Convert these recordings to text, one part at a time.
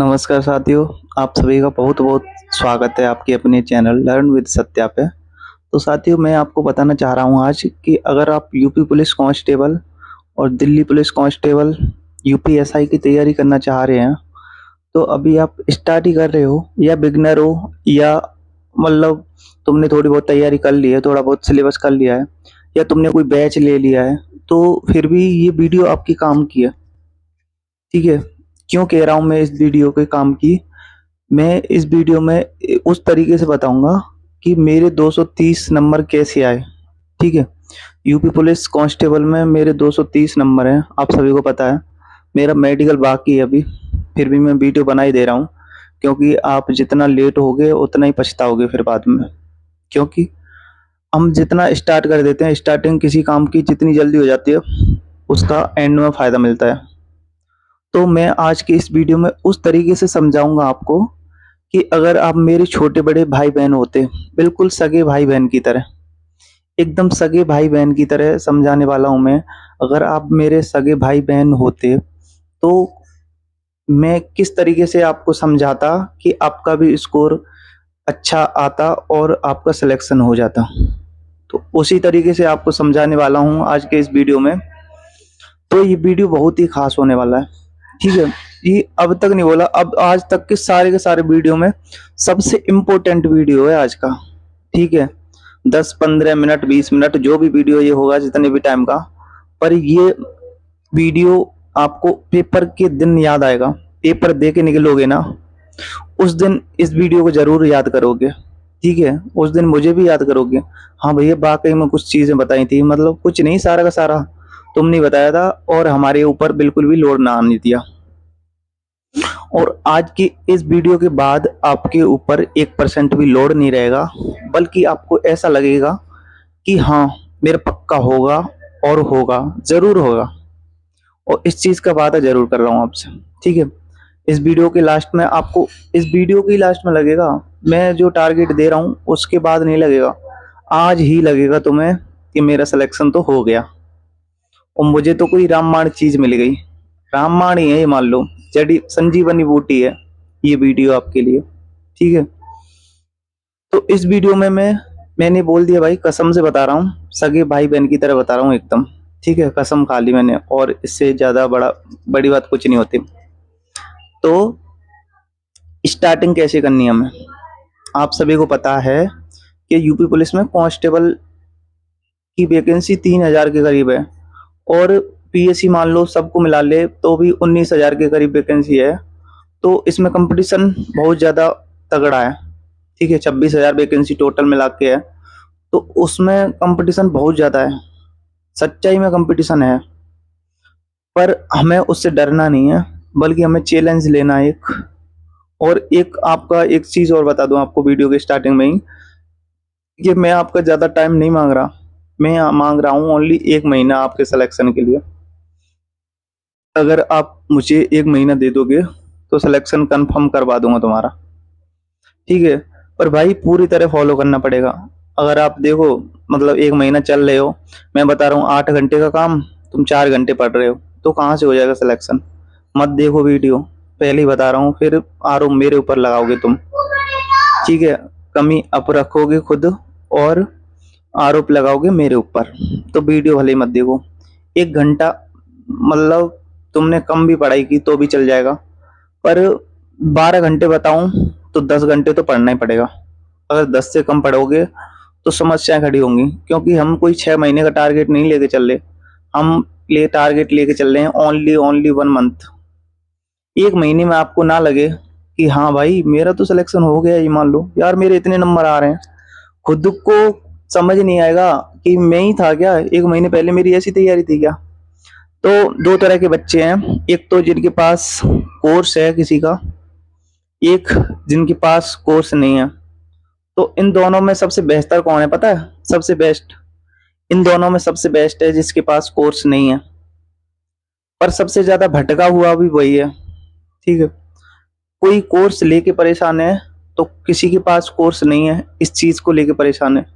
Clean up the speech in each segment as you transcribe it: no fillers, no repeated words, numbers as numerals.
नमस्कार साथियों, आप सभी का बहुत बहुत स्वागत है आपके अपने चैनल लर्न विद सत्या पे। तो साथियों, मैं आपको बताना चाह रहा हूँ आज कि अगर आप यूपी पुलिस कांस्टेबल और दिल्ली पुलिस कांस्टेबल यूपीएसआई की तैयारी करना चाह रहे हैं, तो अभी आप स्टार्ट ही कर रहे हो या बिगनर हो, या मतलब तुमने थोड़ी बहुत तैयारी कर ली है, थोड़ा बहुत सिलेबस कर लिया है, या तुमने कोई बैच ले लिया है, तो फिर भी ये वीडियो आपकी काम की है। ठीक है। क्यों कह रहा हूँ मैं इस वीडियो के काम की? मैं इस वीडियो में उस तरीके से बताऊंगा कि मेरे 230 नंबर कैसे आए। ठीक है। यूपी पुलिस कांस्टेबल में मेरे 230 नंबर हैं, आप सभी को पता है। मेरा मेडिकल बाकी है अभी, फिर भी मैं वीडियो बना ही दे रहा हूँ, क्योंकि आप जितना लेट होगे उतना ही पछताओगे फिर बाद में। क्योंकि हम जितना स्टार्ट कर देते हैं, स्टार्टिंग किसी काम की जितनी जल्दी हो जाती है, उसका एंड में फायदा मिलता है। तो मैं आज के इस वीडियो में उस तरीके से समझाऊंगा आपको कि अगर आप मेरे छोटे बड़े भाई बहन होते, बिल्कुल सगे भाई बहन की तरह, एकदम सगे भाई बहन की तरह समझाने वाला हूं मैं। अगर आप मेरे सगे भाई बहन होते तो मैं किस तरीके से आपको समझाता कि आपका भी स्कोर अच्छा आता और आपका सिलेक्शन हो जाता। तो उसी तरीके से आपको समझाने वाला हूं आज के इस वीडियो में। तो ये वीडियो बहुत ही खास होने वाला है। ठीक है। ये अब तक नहीं बोला, अब आज तक के सारे वीडियो में सबसे इम्पोर्टेंट वीडियो है आज का। ठीक है। 10-15 मिनट 20 मिनट जो भी वीडियो ये होगा, जितने भी टाइम का, पर ये वीडियो आपको पेपर के दिन याद आएगा। पेपर दे के निकलोगे ना, उस दिन इस वीडियो को जरूर याद करोगे। ठीक है। उस दिन मुझे भी याद करोगे, हाँ भैया वाकई में कुछ चीजें बताई थी, मतलब कुछ नहीं, सारा का सारा तुमने बताया था और हमारे ऊपर बिल्कुल भी लोड ना आने दिया। और आज की इस वीडियो के बाद आपके ऊपर 1% भी लोड नहीं रहेगा, बल्कि आपको ऐसा लगेगा कि हाँ, मेरा पक्का होगा और होगा, जरूर होगा। और इस चीज का वादा जरूर कर रहा हूँ आपसे। ठीक है। इस वीडियो के लास्ट में आपको, इस वीडियो के लास्ट में लगेगा, मैं जो टारगेट दे रहा हूँ उसके बाद नहीं लगेगा, आज ही लगेगा तुम्हें कि मेरा सिलेक्शन तो हो गया और मुझे तो कोई रामबाण चीज मिल गई। रामबाण ही है ये, मान लो जड़ी संजीवनी बूटी है ये वीडियो आपके लिए। ठीक है। तो इस वीडियो में मैंने बोल दिया भाई, कसम से बता रहा हूँ, सगे भाई बहन की तरह बता रहा हूँ एकदम। ठीक है। कसम खा ली मैंने, और इससे ज्यादा बड़ी बात कुछ नहीं होती। तो स्टार्टिंग कैसे करनी है हमें, आप सभी को पता है कि यूपी पुलिस में कांस्टेबल की वैकेंसी 3,000 के करीब है, और पीएससी मान लो सबको मिला ले तो भी 19,000 के करीब वैकेंसी है। तो इसमें कंपटीशन बहुत ज़्यादा तगड़ा है। ठीक है। 26,000 वैकेंसी टोटल मिला के है, तो उसमें कंपटीशन बहुत ज़्यादा है, सच्चाई में कंपटीशन है। पर हमें उससे डरना नहीं है, बल्कि हमें चैलेंज लेना है एक। और एक आपका एक चीज़ और बता दूं आपको वीडियो के स्टार्टिंग में ही, कि मैं आपका ज़्यादा टाइम नहीं मांग रहा। मैं मांग रहा हूँ ओनली 1 महीना आपके सिलेक्शन के लिए। अगर आप मुझे 1 महीना दे दोगे तो सिलेक्शन कंफर्म करवा दूंगा तुम्हारा। ठीक है। पर भाई पूरी तरह फॉलो करना पड़ेगा। अगर आप देखो, मतलब 1 महीना चल रहे हो, मैं बता रहा हूँ 8 घंटे का काम, तुम 4 घंटे पढ़ रहे हो, तो कहाँ से हो जाएगा सिलेक्शन? मत देखो वीडियो, पहले ही बता रहा हूँ, फिर आरोप मेरे ऊपर लगाओगे तुम। ठीक है। कमी अप रखोगे खुद और आरोप लगाओगे मेरे ऊपर, तो वीडियो भले ही मत देखो। 1 घंटा, मतलब तुमने कम भी पढ़ाई की तो भी चल जाएगा, पर 12 घंटे बताऊं तो 10 घंटे तो पढ़ना ही पड़ेगा। अगर 10 से कम पढ़ोगे तो समस्याएं खड़ी होंगी, क्योंकि हम कोई 6 महीने का टारगेट नहीं लेके चल रहे, हम टारगेट लेके चल रहे हैं ओनली ओनली 1 मंथ। 1 महीने में आपको ना लगे कि हाँ भाई मेरा तो सिलेक्शन हो गया, ये मान लो यार मेरे इतने नंबर आ रहे हैं, खुद को समझ नहीं आएगा कि मैं ही था क्या, 1 महीने पहले मेरी ऐसी तैयारी थी क्या। तो दो तरह के बच्चे हैं, एक तो जिनके पास कोर्स है किसी का, एक जिनके पास कोर्स नहीं है। तो इन दोनों में सबसे बेहतर कौन है पता है? सबसे बेस्ट, इन दोनों में सबसे बेस्ट है जिसके पास कोर्स नहीं है, पर सबसे ज्यादा भटका हुआ भी वही है। ठीक है। कोई कोर्स लेके परेशान है, तो किसी के पास कोर्स नहीं है इस चीज को लेके परेशान है।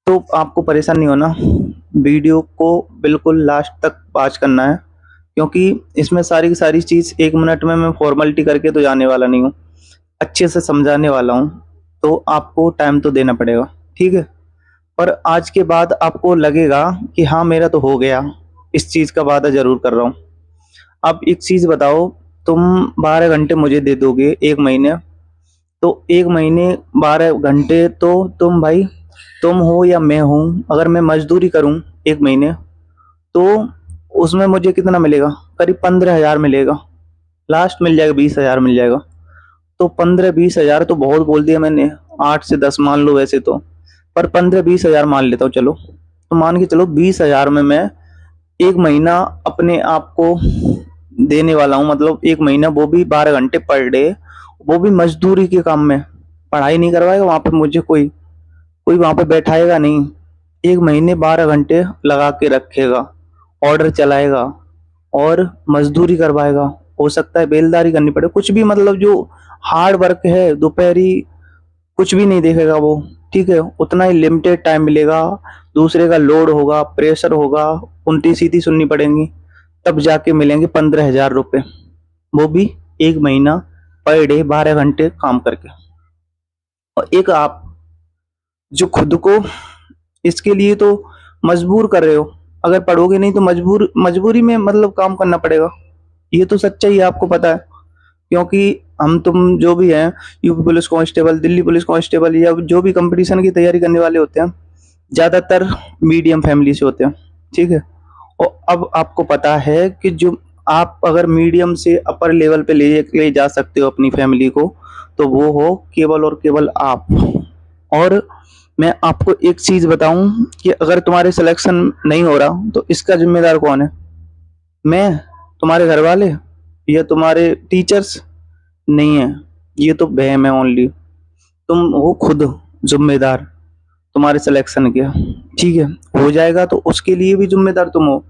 तो आपको परेशान नहीं होना, वीडियो को बिल्कुल लास्ट तक वॉच करना है, क्योंकि इसमें सारी की सारी चीज़ 1 मिनट में मैं फॉर्मेलिटी करके तो जाने वाला नहीं हूँ। अच्छे से समझाने वाला हूँ, तो आपको टाइम तो देना पड़ेगा, ठीक है? पर आज के बाद आपको लगेगा कि हाँ, मेरा तो हो गया, इस चीज़ का वादा ज़रूर कर रहा हूँ। अब एक चीज़ बताओ, तुम 12 घंटे मुझे दे दोगे 1 महीने, तो 1 महीने 12 घंटे तो तुम हो या मैं हूँ, अगर मैं मज़दूरी करूँ 1 महीने, तो उसमें मुझे कितना मिलेगा? करीब 15,000 मिलेगा। लास्ट मिल जाएगा 20,000 मिल जाएगा। तो 15-20,000 तो बहुत बोल दिया मैंने, 8 से 10 मान लो वैसे तो, पर 15-20,000 मान लेता हूँ चलो। तो मान के चलो 20,000 में मैं 1 महीना अपने आप को देने वाला हूँ, मतलब 1 महीना वो भी 12 घंटे पर डे, वो भी मजदूरी के काम में। पढ़ाई नहीं करवाएगा वहाँ पे मुझे कोई, कोई वहाँ पे बैठाएगा नहीं। 1 महीने 12 घंटे लगा के रखेगा, ऑर्डर चलाएगा और मजदूरी करवाएगा। हो सकता है बेलदारी करनी पड़े, कुछ भी, मतलब जो हार्ड वर्क है दोपहरी कुछ भी नहीं देखेगा वो, ठीक है? उतना ही लिमिटेड टाइम मिलेगा। दूसरे का लोड होगा, प्रेशर होगा, उल्टी सीधी सुननी पड़ेंगी, तब जाके मिलेंगे 15,000 रुपये, वो भी 1 महीना पर डे 12 घंटे काम करके। और एक आप जो खुद को इसके लिए तो मजबूर कर रहे हो, अगर पढ़ोगे नहीं तो मजबूरी में मतलब काम करना पड़ेगा। ये तो सच्चाई है, आपको पता है। क्योंकि हम तुम जो भी हैं, UP police constable, Delhi police constable, या जो भी कंपटीशन की तैयारी करने वाले होते हैं, ज़्यादातर मीडियम फैमिली से होते हैं, ठीक है? और अब आपको पता है कि जो आप अगर मीडियम से अपर लेवल पे ले जा सकते हो अपनी फैमिली को, तो वो हो केवल और केवल आप। और मैं आपको एक चीज़ बताऊं कि अगर तुम्हारे सिलेक्शन नहीं हो रहा तो इसका जिम्मेदार कौन है? मैं? तुम्हारे घर वाले? या तुम्हारे टीचर्स? नहीं है, ये तो वहम है ओनली। तुम हो खुद जिम्मेदार तुम्हारे सिलेक्शन के, ठीक है? हो जाएगा तो उसके लिए भी जिम्मेदार तुम हो।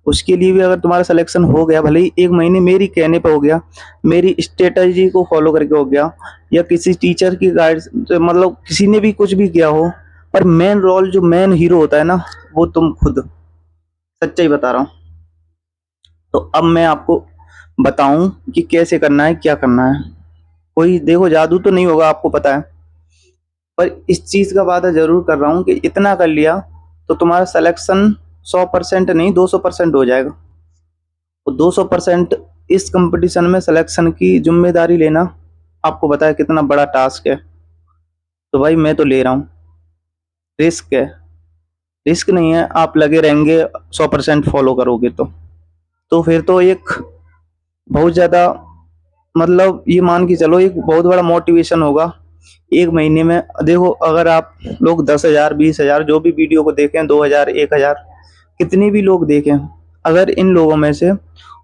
उसके लिए भी अगर तुम्हारा सिलेक्शन हो गया, भले ही 1 महीने मेरी कहने पे हो गया, मेरी स्ट्रेटजी को फॉलो करके हो गया, या किसी टीचर की गाइड, मतलब किसी ने भी कुछ भी किया हो, पर मेन रोल, जो मेन हीरो होता है ना, वो तुम खुद। सच्चाई बता रहा हूँ। तो अब मैं आपको बताऊं कि कैसे करना है, क्या करना है। कोई देखो जादू तो नहीं होगा, आपको पता है, पर इस चीज का वादा जरूर कर रहा हूं कि इतना कर लिया तो तुम्हारा सिलेक्शन 100% नहीं 200% हो जाएगा। तो 200% इस कंपटीशन में सिलेक्शन की जिम्मेदारी लेना, आपको पता है कितना बड़ा टास्क है। तो भाई मैं तो ले रहा हूँ, रिस्क है। रिस्क नहीं है, आप लगे रहेंगे, 100% फॉलो करोगे तो फिर तो एक बहुत ज्यादा, मतलब ये मान के चलो एक बहुत बड़ा मोटिवेशन होगा। 1 महीने में देखो, अगर आप लोग 10,000 20,000 जो भी वीडियो को देखें, 2,000 1,000 कितने भी लोग देखें, अगर इन लोगों में से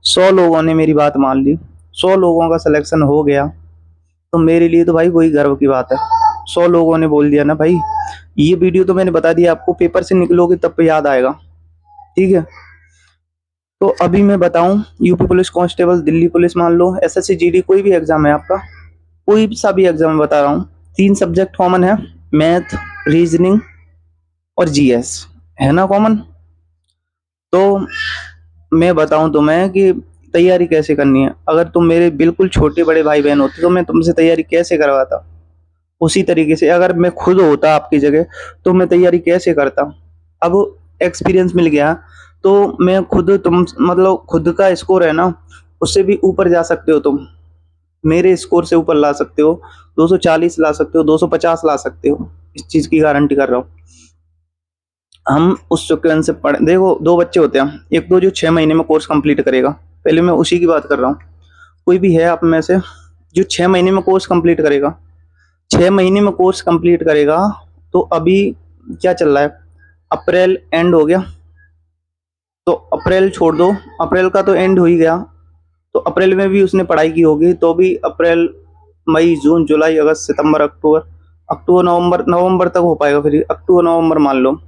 100 लोगों ने मेरी बात मान ली, 100 लोगों का सिलेक्शन हो गया, तो मेरे लिए तो भाई वही गर्व की बात है। 100 लोगों ने बोल दिया ना भाई, ये वीडियो तो मैंने बता दिया आपको, पेपर से निकलोगे तब पे याद आएगा, ठीक है? तो अभी मैं बताऊं, UP police constable, Delhi police मान लो, एसएससी जीडी, कोई भी एग्जाम है आपका, कोई सा भी एग्जाम बता रहा हूँ, 3 सब्जेक्ट कॉमन है, मैथ, रीजनिंग और जीएस, है ना कॉमन? तो मैं बताऊं तुम्हें कि तैयारी कैसे करनी है। अगर तुम मेरे बिल्कुल छोटे बड़े भाई बहन होते तो मैं तुमसे तैयारी कैसे करवाता, उसी तरीके से अगर मैं खुद होता आपकी जगह तो मैं तैयारी कैसे करता। अब एक्सपीरियंस मिल गया, तो मैं खुद, तुम मतलब खुद का स्कोर है ना, उससे भी ऊपर जा सकते हो तुम, मेरे स्कोर से ऊपर ला सकते हो, 240 ला सकते हो, 250 ला सकते हो, इस चीज की गारंटी कर रहा हूँ। हम उस सिक्वेंस से पढ़े, देखो 2 बच्चे होते हैं, एक तो जो 6 महीने में कोर्स कंप्लीट करेगा, पहले मैं उसी की बात कर रहा हूँ। कोई भी है आप में से जो 6 महीने में कोर्स कंप्लीट करेगा, 6 महीने में कोर्स कंप्लीट करेगा, तो अभी क्या चल रहा है, अप्रैल एंड हो गया, तो अप्रैल छोड़ दो, अप्रैल का तो एंड हो ही गया, तो अप्रैल में भी उसने पढ़ाई की होगी, तो भी अप्रैल मई जून जुलाई अगस्त सितंबर अक्टूबर, अक्टूबर नवंबर, नवंबर तक हो पाएगा, फिर अक्टूबर नवंबर मान लो।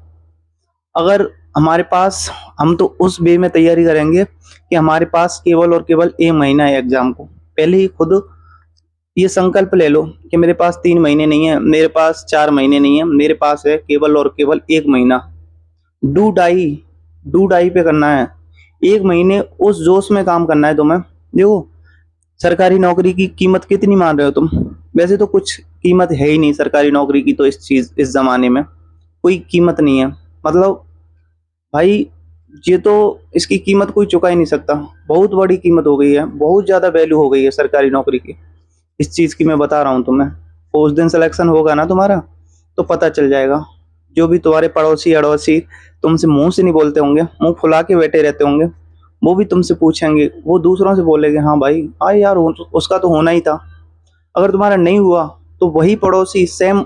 अगर हमारे पास, हम तो उस वे में तैयारी करेंगे कि हमारे पास केवल और केवल 1 महीना है एग्जाम को, पहले ही खुद ये संकल्प ले लो कि मेरे पास 3 महीने नहीं है, मेरे पास 4 महीने नहीं है, मेरे पास है केवल और केवल 1 महीना। डू डाई, डू डाई पे करना है। 1 महीने उस जोश में काम करना है तुम्हें। देखो, सरकारी नौकरी की कीमत कितनी मान रहे हो तुम? वैसे तो कुछ कीमत है ही नहीं सरकारी नौकरी की, तो इस ज़माने में कोई कीमत नहीं है। मतलब भाई, ये तो इसकी कीमत कोई चुका ही नहीं सकता। बहुत बड़ी कीमत हो गई है, बहुत ज़्यादा वैल्यू हो गई है सरकारी नौकरी की। इस चीज़ की मैं बता रहा हूँ तुम्हें। उस दिन सिलेक्शन होगा ना तुम्हारा, तो पता चल जाएगा। जो भी तुम्हारे पड़ोसी अड़ोसी तुमसे मुंह से नहीं बोलते होंगे, मुंह फुला के बैठे रहते होंगे, वो भी तुमसे पूछेंगे, वो दूसरों से बोलेंगे हाँ भाई, हाँ यार उसका तो होना ही था। अगर तुम्हारा नहीं हुआ तो वही पड़ोसी सेम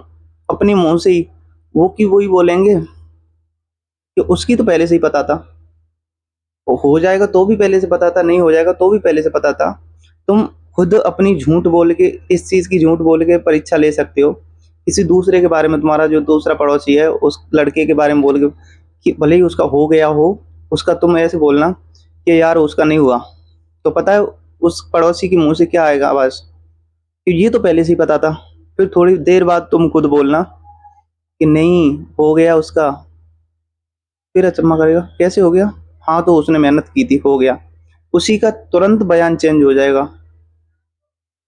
अपने मुंह से ही वो की वही बोलेंगे कि उसकी तो पहले से ही पता था। वो हो जाएगा तो भी पहले से पता था, नहीं हो जाएगा तो भी पहले से पता था। तुम खुद अपनी झूठ बोल के, इस चीज़ की झूठ बोल के परीक्षा ले सकते हो। किसी दूसरे के बारे में, तुम्हारा जो दूसरा पड़ोसी है उस लड़के के बारे में बोल के कि भले ही उसका हो गया हो, उसका तुम ऐसे बोलना कि यार उसका नहीं हुआ, तो पता है उस पड़ोसी के मुंह से क्या आएगा आवाज़ कि ये तो पहले से ही पता था। फिर थोड़ी देर बाद तुम खुद बोलना कि नहीं हो गया उसका, फिर अचम्मा करेगा कैसे हो गया, हाँ तो उसने मेहनत की थी, हो गया। उसी का तुरंत बयान चेंज हो जाएगा।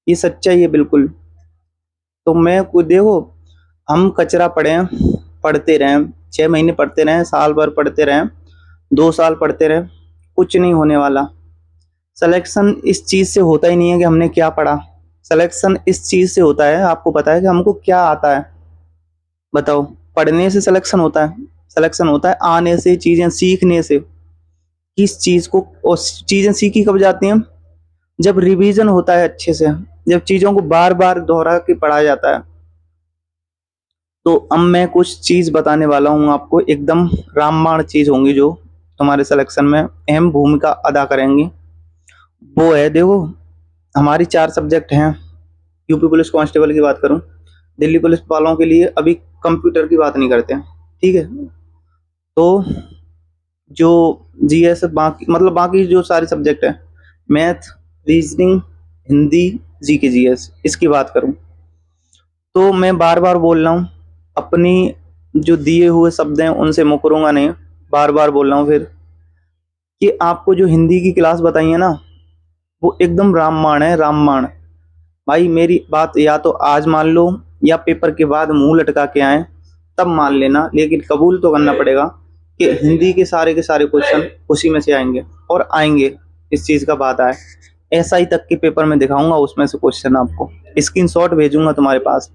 ये सच्चाई है बिल्कुल। तो मैं खुद देखो, हम कचरा पढ़े, पढ़ते रहें, 6 महीने पढ़ते रहें, साल भर पढ़ते रहें, 2 साल पढ़ते रहें, कुछ नहीं होने वाला। सिलेक्शन इस चीज़ से होता ही नहीं है कि हमने क्या पढ़ा। सिलेक्शन इस चीज़ से होता है, आपको पता है कि हमको क्या आता है? बताओ। पढ़ने से सिलेक्शन होता है? सिलेक्शन होता है आने से, चीज़ें सीखने से। किस चीज़ को, और चीज़ें सीखी कब जाती हैं? जब रिवीजन होता है अच्छे से, जब चीज़ों को बार बार दोहरा के पढ़ा जाता है। तो अब मैं कुछ चीज़ बताने वाला हूँ आपको, एकदम रामबाण चीज़ होंगी जो तुम्हारे सिलेक्शन में अहम भूमिका अदा करेंगी। वो है, देखो, हमारी 4 सब्जेक्ट हैं। यूपी पुलिस कांस्टेबल की बात करूं, दिल्ली पुलिस वालों के लिए अभी कंप्यूटर की बात नहीं करते हैं, ठीक है? तो जो जीएस, बाकी मतलब बाकी जो सारे सब्जेक्ट हैं, math, reasoning, Hindi, GK, GS, इसकी बात करूं तो मैं बार बार बोल रहा हूँ, अपनी जो दिए हुए शब्द हैं उनसे मुकरूंगा नहीं। बार बार बोल रहा हूँ फिर कि आपको जो हिंदी की क्लास बताई है ना, वो एकदम रामबाण है, रामबाण। भाई मेरी बात या तो आज मान लो, या पेपर के बाद मुंह लटका के आए तब मान लेना, लेकिन कबूल तो करना पड़ेगा कि हिंदी के सारे क्वेश्चन उसी में से आएंगे, और आएंगे, इस चीज़ का बात है। एसआई तक के पेपर में दिखाऊंगा, उसमें से क्वेश्चन आपको स्क्रीनशॉट भेजूंगा तुम्हारे पास,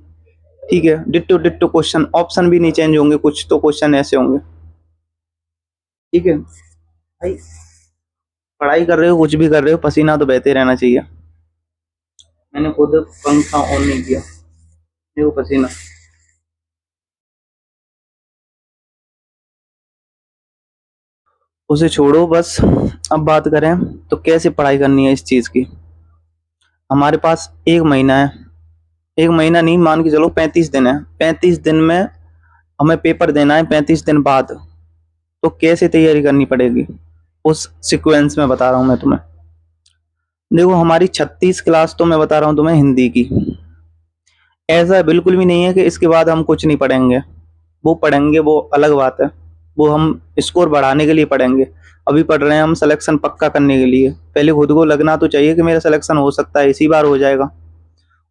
ठीक है? डिट्टो डिट्टो क्वेश्चन, ऑप्शन भी नहीं चेंज होंगे, कुछ तो क्वेश्चन ऐसे होंगे, ठीक है भाई? पढ़ाई कर रहे हो, कुछ भी कर रहे हो, पसीना तो बहते रहना चाहिए। मैंने खुद पंखा ऑन नहीं किया, देखो पसीना। उसे छोड़ो बस। अब बात करें तो कैसे पढ़ाई करनी है इस चीज़ की। हमारे पास 1 महीना है, 1 महीना नहीं, मान के चलो 35 दिन है। 35 दिन में हमें पेपर देना है, 35 दिन बाद। तो कैसे तैयारी करनी पड़ेगी, उस सीक्वेंस में बता रहा हूँ मैं तुम्हें। देखो, हमारी 36 क्लास तो मैं बता रहा हूँ तुम्हें हिंदी की। ऐसा बिल्कुल भी नहीं है कि इसके बाद हम कुछ नहीं पढ़ेंगे। वो पढ़ेंगे, वो अलग बात है, वो हम स्कोर बढ़ाने के लिए पढ़ेंगे। अभी पढ़ रहे हैं हम सिलेक्शन पक्का करने के लिए। पहले खुद को लगना तो चाहिए कि मेरा सिलेक्शन हो सकता है, इसी बार हो जाएगा।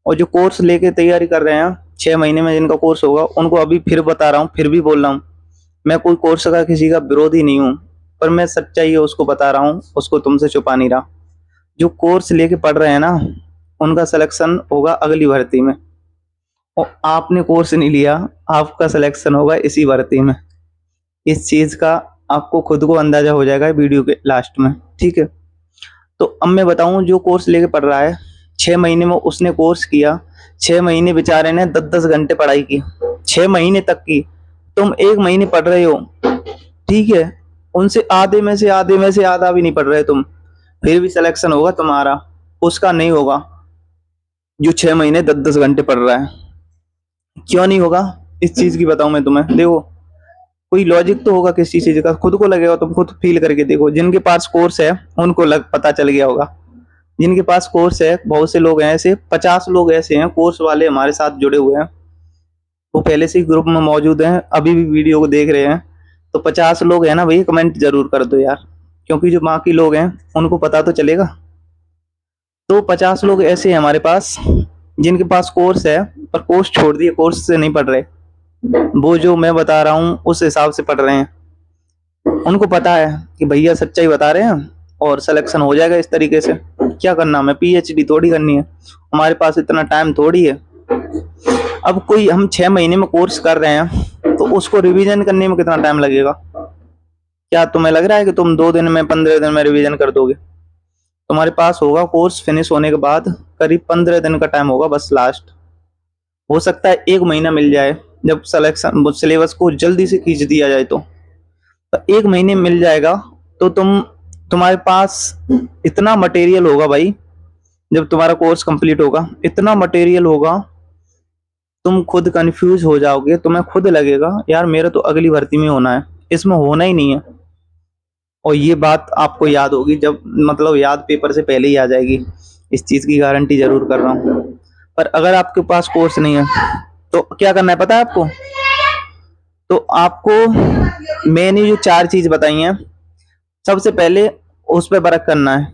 और जो कोर्स लेके तैयारी कर रहे हैं 6 महीने में जिनका कोर्स होगा, उनको अभी फिर बता रहा हूँ, फिर भी बोल रहा हूँ, मैं कोई कोर्स का किसी का विरोधी नहीं हूँ, पर मैं सच्चाई है उसको बता रहा हूँ, उसको तुमसे छुपा नहीं रहा। जो कोर्स लेके पढ़ रहे हैं ना, उनका सिलेक्शन होगा अगली भर्ती में, और आपने कोर्स नहीं लिया, आपका सिलेक्शन होगा इसी भर्ती में। इस चीज़ का आपको खुद को अंदाजा हो जाएगा वीडियो के लास्ट में, ठीक है? तो अब मैं बताऊं, जो कोर्स लेके पढ़ रहा है, 6 महीने में उसने कोर्स किया, 6 महीने बेचारे ने 10-10 घंटे पढ़ाई की, 6 महीने तक की। तुम 1 महीने पढ़ रहे हो, ठीक है? उनसे आधे में से आधा भी नहीं पढ़ रहे तुम, फिर भी सिलेक्शन होगा तुम्हारा, उसका नहीं होगा जो 6 महीने 10-10 घंटे पढ़ रहा है। क्यों नहीं होगा, इस चीज की बताऊं मैं तुम्हें। देखो, कोई लॉजिक तो होगा किसी चीज का, खुद को लगेगा, तुम खुद फील करके देखो। जिनके पास कोर्स है उनको पता चल गया होगा। जिनके पास कोर्स है, बहुत से लोग हैं ऐसे, 50 लोग ऐसे हैं कोर्स वाले हमारे साथ जुड़े हुए हैं, वो पहले से ही ग्रुप में मौजूद हैं, अभी भी वीडियो को देख रहे हैं। तो 50 लोग हैं ना भाई, कमेंट जरूर कर दो यार, क्योंकि जो बाकी लोग हैं उनको पता तो चलेगा। तो 50 लोग ऐसे हैं हमारे पास जिनके पास कोर्स है, पर कोर्स छोड़ दिए, कोर्स से नहीं पढ़ रहे। वो जो मैं बता रहा हूँ उस हिसाब से पढ़ रहे हैं। उनको पता है कि भैया सच्चाई बता रहे हैं और सिलेक्शन हो जाएगा इस तरीके से। क्या करना, हमें पीएचडी थोड़ी करनी है, हमारे पास इतना टाइम थोड़ी है। अब कोई हम 6 महीने में कोर्स कर रहे हैं तो उसको रिवीजन करने में कितना टाइम लगेगा? क्या तुम्हें लग रहा है कि तुम 2 दिन में 15 दिन में रिवीजन कर दोगे? तुम्हारे पास होगा कोर्स फिनिश होने के बाद करीब 15 दिन का टाइम होगा बस लास्ट। हो सकता है 1 महीना मिल जाए, जब सिलेक्शन सिलेबस को जल्दी से खींच दिया जाए तो 1 महीने मिल जाएगा। तो तुम्हारे पास इतना मटेरियल होगा भाई, जब तुम्हारा कोर्स कंप्लीट होगा इतना मटेरियल होगा, तुम खुद कंफ्यूज हो जाओगे। तुम्हें खुद लगेगा यार मेरा तो अगली भर्ती में होना है, इसमें होना ही नहीं है। और ये बात आपको याद होगी, जब मतलब याद पेपर से पहले ही आ जाएगी, इस चीज की गारंटी जरूर कर रहा हूँ। पर अगर आपके पास कोर्स नहीं है तो क्या करना है पता है आपको? तो आपको मैंने जो 4 चीज बताई हैं, सबसे पहले उस पर वर्क करना है।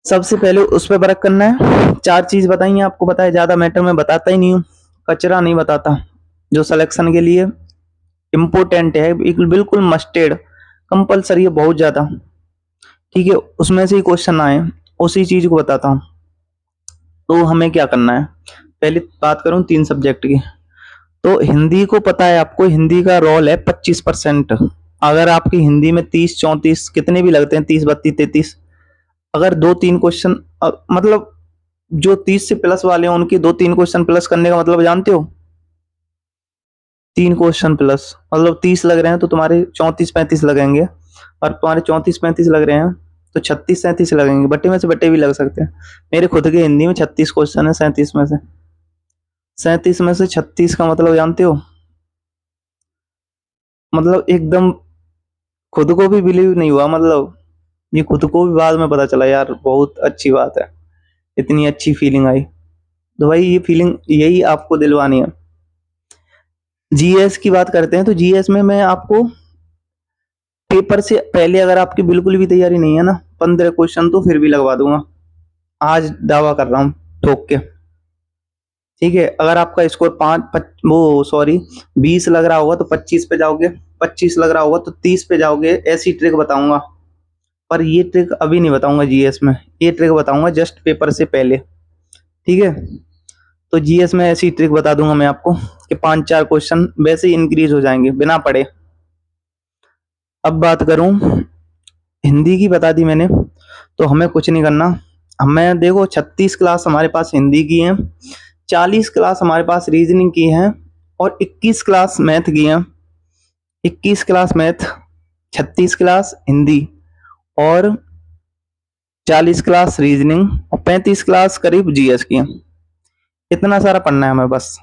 सबसे पहले उस पर वर्क करना है। 4 चीज बताई हैं आपको, पता है, ज्यादा मैटर में बताता ही नहीं हूँ, कचरा नहीं बताता। जो सिलेक्शन के लिए इम्पोर्टेंट है, बिल्कुल मस्टेड, कंपलसरी है बहुत ज्यादा, ठीक है, उसमें से ही क्वेश्चन आए, उसी चीज को बताता हूँ। तो हमें क्या करना है, पहले बात करूं 3 सब्जेक्ट की। तो हिंदी को पता है आपको, हिंदी का रोल है 25%। अगर आपकी हिंदी में 30 34 कितने भी लगते हैं, 30 32 33, अगर 2-3 क्वेश्चन, मतलब जो 30 से प्लस वाले हैं उनके 2-3 क्वेश्चन प्लस करने का मतलब जानते हो? 3 क्वेश्चन प्लस मतलब 30 लग रहे हैं तो तुम्हारे 34-35 लगेंगे, और तुम्हारे 34-35 लग रहे हैं तो 36-37 लगेंगे। बट्टे में से बट्टे भी लग सकते हैं। मेरे खुद के हिंदी में 36 क्वेश्चन है, 37 में से 36 का मतलब जानते हो? मतलब एकदम खुद को भी बिलीव नहीं हुआ, मतलब ये खुद को भी बाद में पता चला यार बहुत अच्छी बात है, इतनी अच्छी फीलिंग आई। तो भाई ये फीलिंग यही आपको दिलवानी है। जीएस की बात करते हैं तो जीएस में मैं आपको पेपर से पहले, अगर आपकी बिल्कुल भी तैयारी नहीं है ना, 15 क्वेश्चन तो फिर भी लगवा दूंगा, आज दावा कर रहा हूँ ठोक के, ठीक है। अगर आपका स्कोर 20 लग रहा होगा तो 25 पे जाओगे, 25 लग रहा होगा तो 30 पे जाओगे, ऐसी ट्रिक बताऊंगा। पर ये ट्रिक अभी नहीं बताऊंगा जीएस में, ये ट्रिक बताऊंगा जस्ट पेपर से पहले, ठीक है। तो जीएस में ऐसी ट्रिक बता दूंगा मैं आपको कि 5-4 क्वेश्चन वैसे ही इंक्रीज हो जाएंगे बिना पढ़े। अब बात करूं, हिंदी की बता दी मैंने, तो हमें कुछ नहीं करना। हमें देखो 36 क्लास हमारे पास हिंदी की है, 40 क्लास हमारे पास रीजनिंग की है, और 21 क्लास मैथ की है। 21 क्लास मैथ, 36 क्लास हिंदी, और 40 क्लास रीजनिंग, और 35 क्लास करीब जीएस की है। इतना सारा पढ़ना है हमें बस।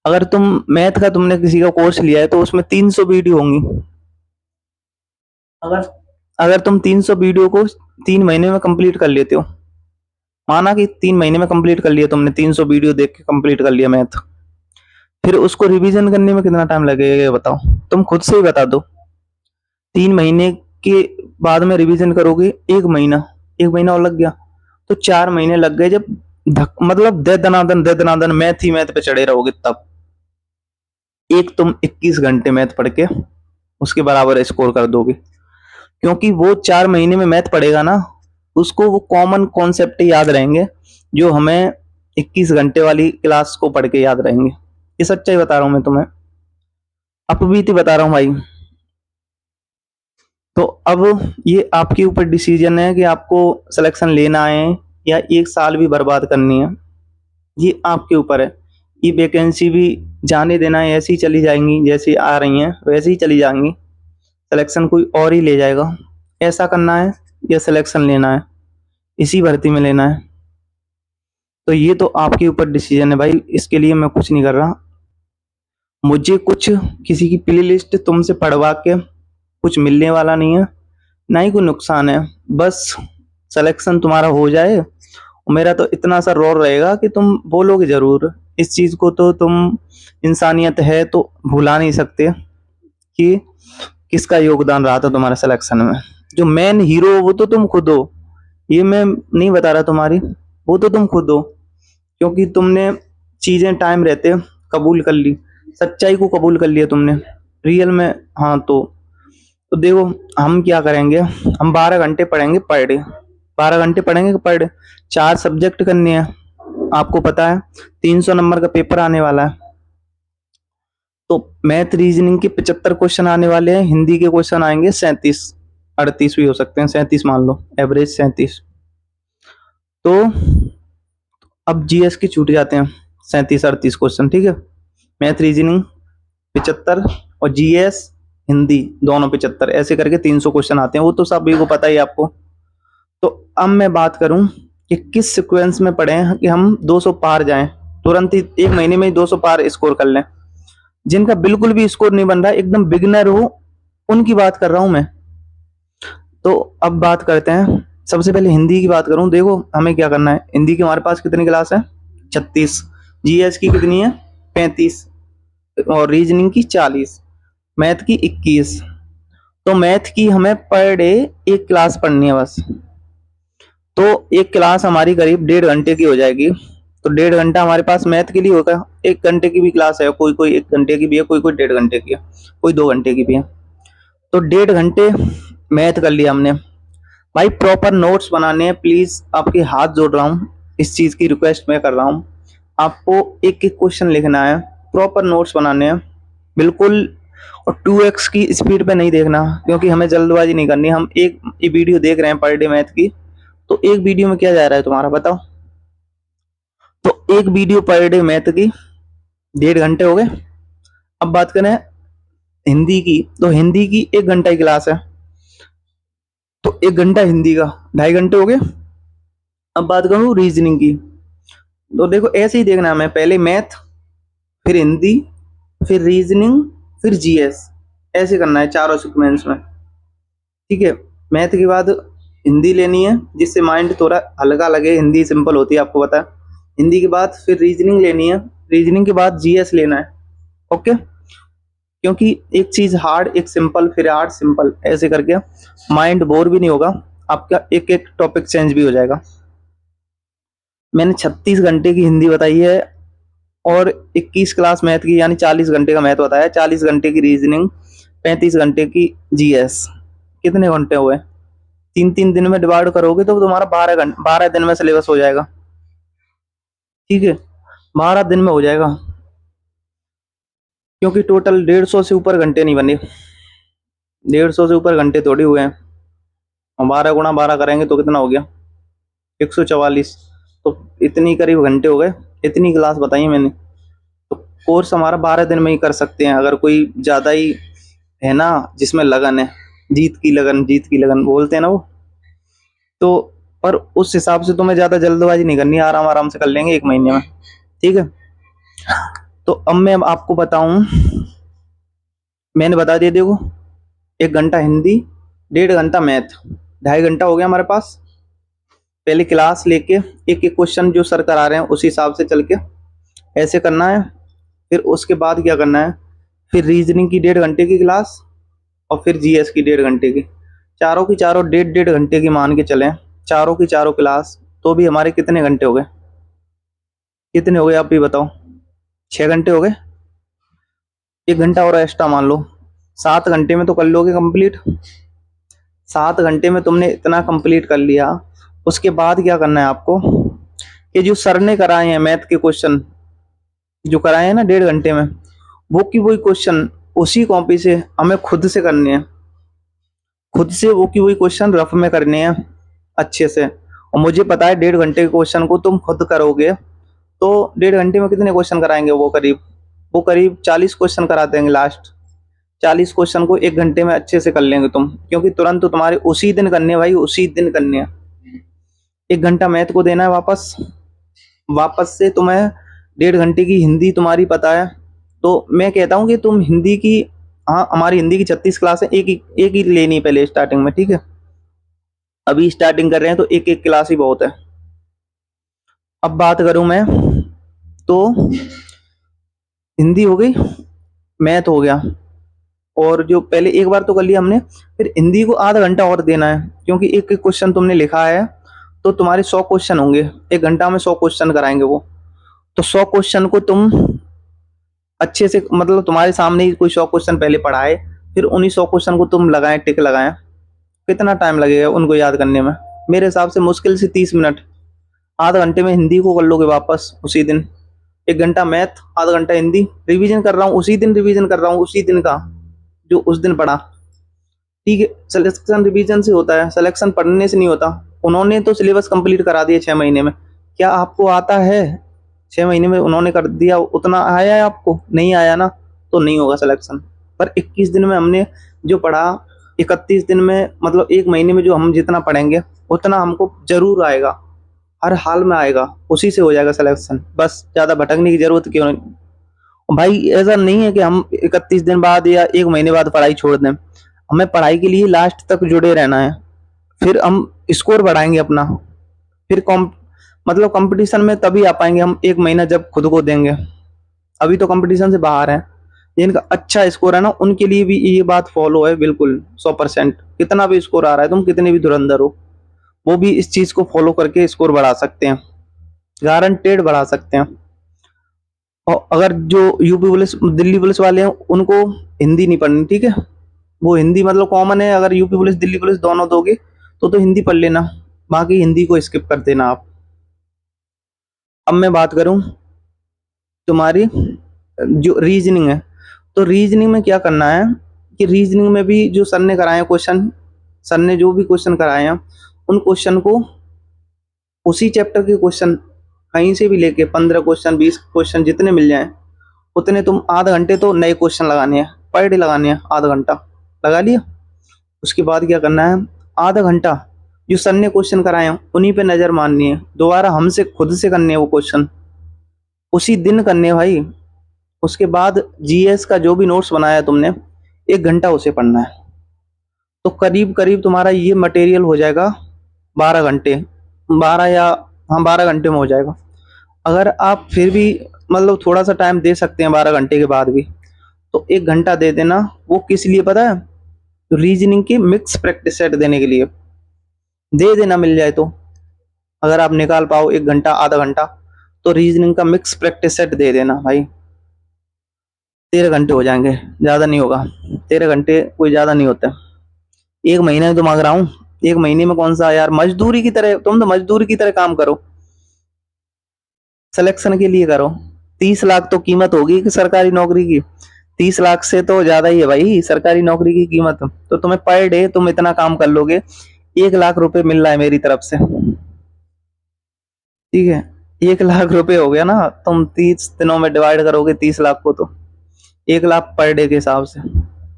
अगर तुम मैथ का तुमने किसी का कोर्स लिया है तो उसमें 300 वीडियो होंगी। अगर अगर तुम 300 वीडियो को 3 महीने में कंप्लीट कर लेते हो, माना कि 3 महीने में कंप्लीट कर लिया तुमने, 300 वीडियो देख के कंप्लीट कर लिया मैथ, फिर उसको रिवीजन करने में कितना टाइम लगेगा बताओ? तुम खुद से ही बता दो। 3 महीने के बाद में रिवीजन करोगे, 1 महीना और लग गया, तो 4 महीने लग गए। जब मतलब दे दनादन मैथ ही मैथ पे चढ़े रहोगे, तब एक तुम 21 घंटे मैथ पढ़ के उसके बराबर स्कोर कर दोगे। क्योंकि वो 4 महीने में मैथ पढ़ेगा ना, उसको वो कॉमन कॉन्सेप्ट याद रहेंगे जो हमें 21 घंटे वाली क्लास को पढ़ के याद रहेंगे। ये सच्चाई बता रहा हूं मैं तुम्हें, अपबीती बता रहा हूं भाई। तो अब ये आपके ऊपर डिसीजन है कि आपको सिलेक्शन लेना है या 1 साल भी बर्बाद करनी है, ये आपके ऊपर है। ये वैकेंसी भी जाने देना है, ऐसी चली जाएंगी, जैसी आ रही हैं वैसे ही चली जाएंगी, सिलेक्शन कोई और ही ले जाएगा। ऐसा करना है या सिलेक्शन लेना है, इसी भर्ती में लेना है, तो ये तो आपके ऊपर डिसीजन है भाई, इसके लिए मैं कुछ नहीं कर रहा। मुझे कुछ किसी की प्ले लिस्ट तुमसे पढ़वा के कुछ मिलने वाला नहीं है, ना ही कोई नुकसान है। बस सिलेक्शन तुम्हारा हो जाए, मेरा तो इतना सा रोल रहेगा कि तुम बोलोगे जरूर इस चीज को। तो तुम, इंसानियत है तो भुला नहीं सकते कि किसका योगदान रहा था तुम्हारे सिलेक्शन में। जो मेन हीरो वो तो तुम खुद हो, ये मैं नहीं बता रहा तुम्हारी, वो तो तुम खुद हो, क्योंकि तुमने चीजें टाइम रहते कबूल कर ली, सच्चाई को कबूल कर लिया तुमने रियल में। हाँ तो देखो हम क्या करेंगे, हम 12 घंटे पढ़ेंगे पर डे, 12 घंटे पढ़ेंगे पर डे, 4 सब्जेक्ट करने हैं, आपको पता है 300 नंबर का पेपर आने वाला है। तो मैथ रीजनिंग के 75 क्वेश्चन आने वाले हैं, हिंदी के क्वेश्चन आएंगे 37 38 भी हो सकते हैं, 37 मान लो, एवरेज 37। तो अब जीएस के छूट जाते हैं 37 38 क्वेश्चन, ठीक है। मैथ रीजनिंग 75 और जीएस हिंदी दोनों 75, ऐसे करके 300 क्वेश्चन आते हैं, वो तो सभी को पता ही आपको। तो अब मैं बात करूं कि किस सीक्वेंस में पढ़ें कि हम 200 पार जाएं, तुरंत ही 1 महीने में ही 200 पार स्कोर कर लें। जिनका बिल्कुल भी स्कोर नहीं बन रहा, एकदम बिगिनर हो, उनकी बात कर रहा हूं मैं। तो अब बात करते हैं, सबसे पहले हिंदी की बात करूं। देखो हमें क्या करना है, हिंदी की हमारे पास कितनी क्लास है, 36, जीएस की कितनी है, 35, और रीजनिंग की 40, मैथ की 21। तो मैथ की हमें पर डे एक क्लास पढ़नी है बस। तो एक क्लास हमारी करीब 1.5 घंटे की हो जाएगी। तो 1.5 घंटा हमारे पास मैथ के लिए होगा। 1 घंटे की भी क्लास है, कोई कोई 1 घंटे की भी है, कोई कोई 1.5 घंटे की है, कोई 2 घंटे की भी है। तो 1.5 घंटे मैथ कर लिया हमने। भाई प्रॉपर नोट्स बनाने हैं, प्लीज आपके हाथ जोड़ रहा हूँ, इस चीज की रिक्वेस्ट मैं कर रहा हूँ। आपको एक एक क्वेश्चन लिखना है, प्रॉपर नोट्स बनाने हैं बिल्कुल। और 2x की स्पीड पे नहीं देखना, क्योंकि हमें जल्दबाजी नहीं करनी। हम एक वीडियो देख रहे हैं पर डे मैथ की, तो एक वीडियो में क्या जा रहा है तुम्हारा बताओ। तो एक वीडियो पर डे मैथ की 1.5 घंटे हो गए। अब बात करें हिंदी की, तो हिंदी की 1 घंटा की क्लास है, तो 1 घंटा हिंदी का 2.5 घंटे हो गए। अब बात करूं रीजनिंग की, तो देखो ऐसे ही देखना है हमें, पहले मैथ, फिर हिंदी, फिर रीजनिंग, फिर जीएस, ऐसे करना है चारों सीक्वेंस में, ठीक है। मैथ के बाद हिंदी लेनी है, जिससे माइंड थोड़ा हल्का लगे, हिंदी सिंपल होती है आपको पता है। हिंदी के बाद फिर रीजनिंग लेनी है, रीजनिंग के बाद जीएस लेना है, ओके। क्योंकि एक चीज हार्ड, एक सिंपल, फिर हार्ड सिंपल, ऐसे करके माइंड बोर भी नहीं होगा आपका, एक एक टॉपिक चेंज भी हो जाएगा। मैंने 36 घंटे की हिंदी बताई है, और 21 क्लास मैथ की, यानी 40 घंटे का मैथ बताया, 40 घंटे की रीजनिंग, 35 घंटे की जीएस। कितने घंटे हुए, 3 3 दिन में डिवाइड करोगे तो तुम्हारा 12 दिन में सिलेबस हो जाएगा, ठीक है। 12 दिन में हो जाएगा, क्योंकि टोटल 150 से ऊपर घंटे नहीं बने, 150 से ऊपर घंटे थोड़ी हुए हैं। और 12 × 12 करेंगे तो कितना हो गया, 144। तो इतनी करीब घंटे हो गए, इतनी क्लास बताई मैंने। तो कोर्स हमारा 12 दिन में ही कर सकते हैं, अगर कोई ज़्यादा ही है ना, जिसमें लगन है, जीत की लगन, जीत की लगन बोलते हैं ना वो। तो पर उस हिसाब से तुम्हें ज़्यादा जल्दबाजी नहीं करनी, आराम आराम से कर लेंगे 1 महीने में, ठीक है। तो अब मैं आपको बताऊं, मैंने बता दिया देखो, 1 घंटा हिंदी, 1.5 घंटा मैथ, 2.5 घंटा हो गया हमारे पास। पहले क्लास लेके एक एक क्वेश्चन जो सर करा रहे हैं उस हिसाब से चल के ऐसे करना है। फिर उसके बाद क्या करना है, फिर रीजनिंग की 1.5 घंटे की क्लास, और फिर जीएस की 1.5 घंटे की, चारों की चारों 1.5 1.5 घंटे की मान के चलें, चारों की चारों क्लास। तो भी हमारे कितने घंटे हो गए, कितने हो गए आप भी बताओ, 6 घंटे हो गए। 1 घंटा और एक्स्ट्रा मान लो, 7 घंटे में तो कर लोगे कंप्लीट। 7 घंटे में तुमने इतना कंप्लीट कर लिया, उसके बाद क्या करना है आपको, कि जो सर ने कराए हैं मैथ के क्वेश्चन, जो कराए हैं ना 1.5 घंटे में, वो की वही क्वेश्चन उसी कॉपी से हमें खुद से करने हैं, खुद से वो की वही क्वेश्चन रफ में करने हैं अच्छे से। और मुझे पता है 1.5 घंटे के क्वेश्चन को तुम खुद करोगे तो 1.5 घंटे में कितने क्वेश्चन कराएंगे, वो करीब 40 क्वेश्चन करा देंगे लास्ट। 40 क्वेश्चन को 1 घंटे में अच्छे से कर लेंगे तुम, क्योंकि तुरंत तो तुम्हारे उसी दिन करने हैं भाई, उसी दिन करने हैं। 1 घंटा मैथ को देना है वापस, वापस से तुम्हें 1.5 घंटे की हिंदी तुम्हारी पता है। तो मैं कहता हूँ कि तुम हिंदी की, हाँ हमारी हिंदी की 36 क्लास है, एक ही लेनी है पहले स्टार्टिंग में, ठीक है। अभी स्टार्टिंग कर रहे हैं तो एक एक क्लास ही बहुत है। अब बात करूं मैं, तो हिंदी हो गई, मैथ हो गया, और जो पहले एक बार तो कर लिया हमने, फिर हिंदी को आधा घंटा और देना है, क्योंकि एक एक क्वेश्चन तुमने लिखा है तो तुम्हारे 100 क्वेश्चन होंगे, 1 घंटा में 100 क्वेश्चन कराएंगे वो। तो 100 क्वेश्चन को तुम अच्छे से, मतलब तुम्हारे सामने ही कोई 100 क्वेश्चन पहले पढ़ाए, फिर उन्हीं 100 क्वेश्चन को तुम लगाए, टिक लगाए। कितना टाइम लगेगा उनको याद करने में? मेरे हिसाब से मुश्किल से 30 मिनट। आधा घंटे में हिंदी को कर लोगे वापस उसी दिन। 1 घंटा मैथ, आधा घंटा हिंदी। रिवीजन कर रहा हूँ उसी दिन, रिवीजन कर रहा हूँ उसी दिन का जो उस दिन पढ़ा। ठीक है, सिलेक्शन रिवीजन से होता है, सिलेक्शन पढ़ने से नहीं होता। उन्होंने तो सिलेबस कंप्लीट करा दिया 6 महीने में, क्या आपको आता है? 6 महीने में उन्होंने कर दिया, उतना आया है आपको? नहीं आया ना, तो नहीं होगा सिलेक्शन। पर 21 दिन में हमने जो पढ़ा, 31 दिन में, मतलब 1 महीने में जो हम जितना पढ़ेंगे उतना हमको जरूर आएगा, हर हाल में आएगा, उसी से हो जाएगा सिलेक्शन। बस ज्यादा भटकने की जरूरत क्यों नहीं भाई? ऐसा नहीं है कि हम 31 दिन बाद या 1 महीने बाद पढ़ाई छोड़ दें। हमें पढ़ाई के लिए लास्ट तक जुड़े रहना है, फिर हम स्कोर बढ़ाएंगे अपना। फिर मतलब कंपटीशन में तभी आ पाएंगे हम, 1 महीना जब खुद को देंगे। अभी तो कंपटीशन से बाहर है। जिनका अच्छा स्कोर है ना, उनके लिए भी ये बात फॉलो है बिल्कुल 100%। कितना भी स्कोर आ रहा है, तुम कितने भी धुरंधर हो, वो भी इस चीज को फॉलो करके स्कोर बढ़ा सकते हैं, गारंटेड बढ़ा सकते हैं। और अगर जो यूपी पुलिस, दिल्ली पुलिस वाले हैं, उनको हिंदी नहीं पढ़नी, ठीक है? वो हिंदी मतलब कॉमन है, अगर यूपी पुलिस दिल्ली पुलिस दोनों दोगे तो हिंदी पढ़ लेना, बाकी हिंदी को स्किप कर देना आप। अब मैं बात करूं तुम्हारी जो रीजनिंग है, तो रीजनिंग में क्या करना है कि रीजनिंग में भी जो सर ने कराए क्वेश्चन, सर ने जो भी क्वेश्चन कराए हैं, उन क्वेश्चन को, उसी चैप्टर के क्वेश्चन कहीं से भी लेके 15 क्वेश्चन 20 क्वेश्चन जितने मिल जाएं, उतने तुम आधा घंटे तो नए क्वेश्चन लगाने हैं, पर डे लगाने हैं, आधा घंटा लगा लिया। उसके बाद क्या करना है, आधा घंटा जो सर ने क्वेश्चन कराए हैं उन्हीं पे नजर मारनी है, दोबारा हमसे खुद से करने हैं वो क्वेश्चन, उसी दिन करने हैं भाई। उसके बाद जीएस का जो भी नोट्स बनाया है तुमने, 1 घंटा उसे पढ़ना है। तो करीब करीब तुम्हारा ये मटेरियल हो जाएगा 12 घंटे, 12 या हाँ 12 घंटे में हो जाएगा। अगर आप फिर भी मतलब थोड़ा सा टाइम दे सकते हैं 12 घंटे के बाद भी, तो 1 घंटा दे देना। वो किस लिए पता है? रीजनिंग की मिक्स प्रैक्टिस सेट देने के लिए दे देना, मिल जाए तो। अगर आप निकाल पाओ 1 घंटा आधा घंटा, तो रीजनिंग का मिक्स प्रैक्टिस सेट दे देना भाई। 13 घंटे हो जाएंगे, ज्यादा नहीं होगा। 13 घंटे कोई ज्यादा नहीं होता। 1 महीने में तो मांग रहा हूँ, 1 महीने में कौन सा यार, मजदूरी की तरह, तुम तो मजदूरी की तरह काम करो, सिलेक्शन के लिए करो। 30 लाख तो कीमत होगी कि सरकारी नौकरी की, 30 लाख से तो ज्यादा ही है भाई सरकारी नौकरी की कीमत। तो तुम्हें पर डे तुम इतना काम कर लोगे, 1 लाख रुपए मिल रहा है मेरी तरफ से, ठीक है? 1 लाख रुपए हो गया ना, तुम 30 दिनों में डिवाइड करोगे 30 लाख को, तो 1 लाख पर डे के हिसाब से।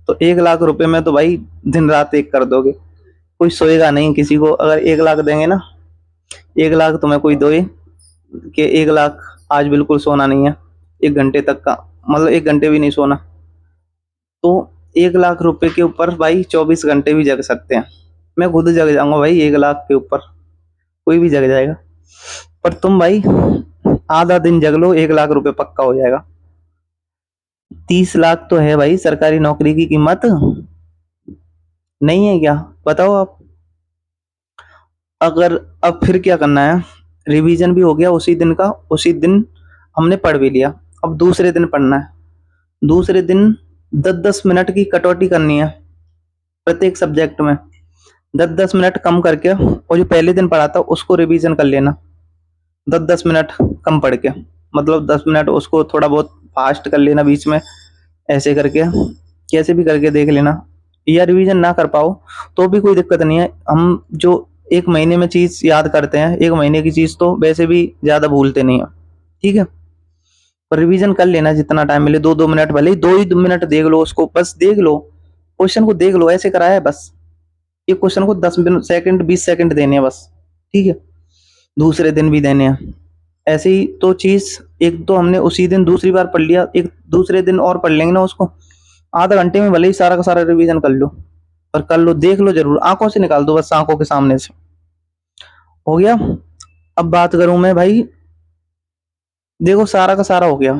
तो 1 लाख रुपए में तो भाई दिन रात एक कर दोगे, कोई सोएगा नहीं किसी को। अगर 1 लाख देंगे ना, 1 लाख तुम्हें कोई दोगे कि 1 लाख आज बिल्कुल सोना नहीं है 1 घंटे तक का, मतलब 1 घंटे भी नहीं सोना, तो 1 लाख रुपए के ऊपर भाई 24 घंटे भी जग सकते हैं। मैं खुद जग जाऊंगा भाई 1 लाख के ऊपर, कोई भी जग जाएगा। पर तुम भाई आधा दिन जग लो, 1 लाख रुपए पक्का हो जाएगा। 30 लाख तो है भाई सरकारी नौकरी की कीमत, नहीं है क्या? बताओ आप। अगर अब फिर क्या करना है, रिवीजन भी हो गया उसी दिन का, उसी दिन हमने पढ़ भी लिया। अब दूसरे दिन पढ़ना है। दूसरे दिन 10-10 मिनट की कटौती करनी है प्रत्येक सब्जेक्ट में, 10-10 मिनट कम करके, और जो पहले दिन पढ़ा था उसको रिवीजन कर लेना 10-10 मिनट कम पढ़ के, मतलब 10 मिनट उसको थोड़ा बहुत फास्ट कर लेना बीच में, ऐसे करके कैसे भी करके देख लेना। या रिवीजन ना कर पाओ तो भी कोई दिक्कत नहीं है, हम जो 1 महीने में चीज याद करते हैं, 1 महीने की चीज तो वैसे भी ज्यादा भूलते नहीं है, ठीक है? पर रिवीजन कर लेना जितना टाइम मिले, 2-2 मिनट, भले ही 2 ही मिनट देख लो उसको, बस देख लो क्वेश्चन को, देख लो ऐसे कराया है बस। ये क्वेश्चन को 10 सेकंड 20 सेकंड देने हैं बस, ठीक है? दूसरे दिन भी देने हैं ऐसे ही। तो चीज एक तो हमने उसी दिन दूसरी बार पढ़ लिया, एक दूसरे दिन और पढ़ लेंगे ना उसको, आधा घंटे में भले ही सारा का सारा रिवीजन कर लो, पर कर लो, देख लो जरूर, आंखों से निकाल दो बस, आंखों के सामने से। हो गया। अब बात करूं मैं भाई, देखो सारा का सारा हो गया,